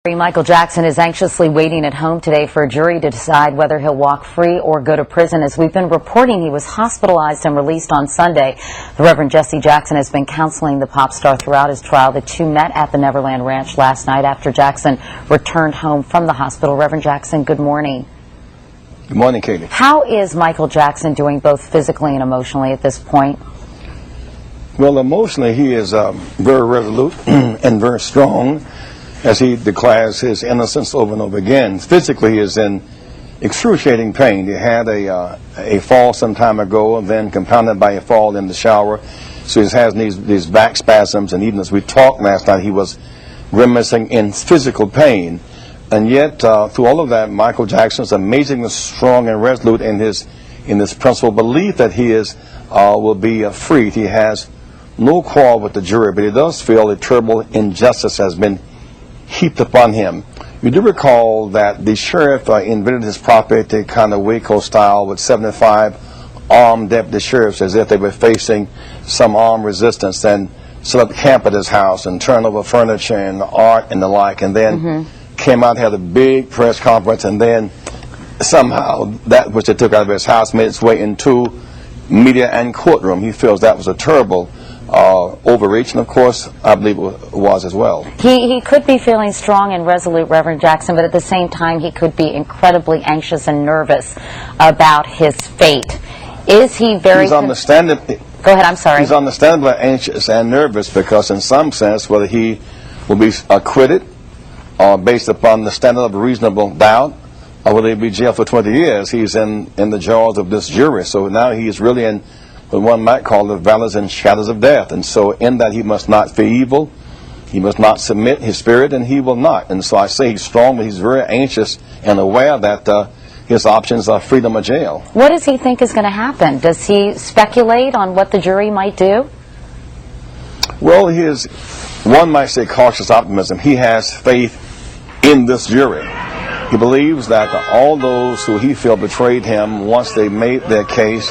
Michael Jackson is anxiously waiting at home today for a jury to decide whether he'll walk free or go to prison. As we've been reporting, he was hospitalized and released on Sunday. The Reverend Jesse Jackson has been counseling the pop star throughout his trial. The two met at the Neverland Ranch last night after Jackson returned home from the hospital. Reverend Jackson, good morning. Good morning, Katie. How is Michael Jackson doing both physically and emotionally at this point? Well, emotionally, he is very resolute and very strong, as he declares his innocence over and over again. Physically, he is in excruciating pain. He had a fall some time ago, and then compounded by a fall in the shower. So he has these back spasms, and even as we talked last night, he was grimacing in physical pain. And yet, through all of that, Michael Jackson is amazingly strong and resolute in his principal belief that he will be freed. He has no quarrel with the jury, but he does feel a terrible injustice has been heaped upon him. You do recall that the sheriff invaded his property kind of Waco style with 75 armed deputy sheriffs, as if they were facing some armed resistance, and set up camp at his house and turned over furniture and art and the like, and then came out, had a big press conference, and then somehow that which they took out of his house made its way into media and courtroom. He feels that was a terrible overreach, and of course I believe it was as well. He could be feeling strong and resolute, Reverend Jackson, but at the same time he could be incredibly anxious and nervous about his fate. Is he very... Go ahead, I'm sorry. He's understandably anxious and nervous because in some sense whether he will be acquitted based upon the standard of reasonable doubt, or whether he'll be jailed for 20 years, he's in the jaws of this jury. So now he's really in what one might call the valleys and shadows of death. And so in that he must not fear evil, he must not submit his spirit, and he will not. And so I say he's strong, but he's very anxious and aware that his options are freedom or jail. What does he think is going to happen? Does he speculate on what the jury might do? Well, one might say cautious optimism. He has faith in this jury. He believes that all those who he feels betrayed him, once they made their case,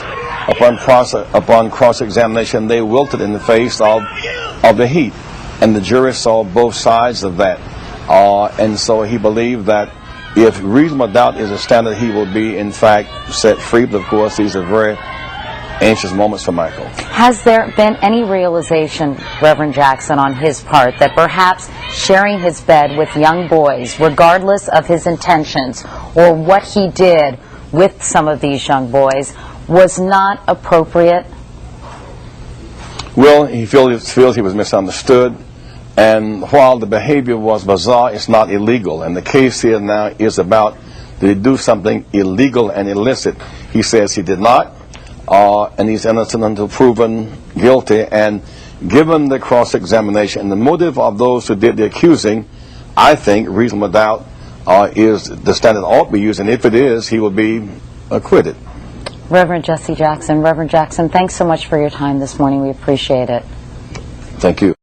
upon cross-examination, they wilted in the face of the heat. And the jury saw both sides of that. And so he believed that if reasonable doubt is a standard, he will be, in fact, set free. But, of course, these are very anxious moments for Michael. Has there been any realization, Reverend Jackson, on his part that perhaps sharing his bed with young boys, regardless of his intentions or what he did with some of these young boys, was not appropriate? Well, he feels he was misunderstood, and while the behavior was bizarre, it's not illegal. And the case here now is about, did he do something illegal and illicit? He says he did not. And he's innocent until proven guilty. And given the cross-examination and the motive of those who did the accusing, I think reasonable doubt is the standard ought to be used. And if it is, he will be acquitted. Reverend Jesse Jackson. Reverend Jackson, thanks so much for your time this morning. We appreciate it. Thank you.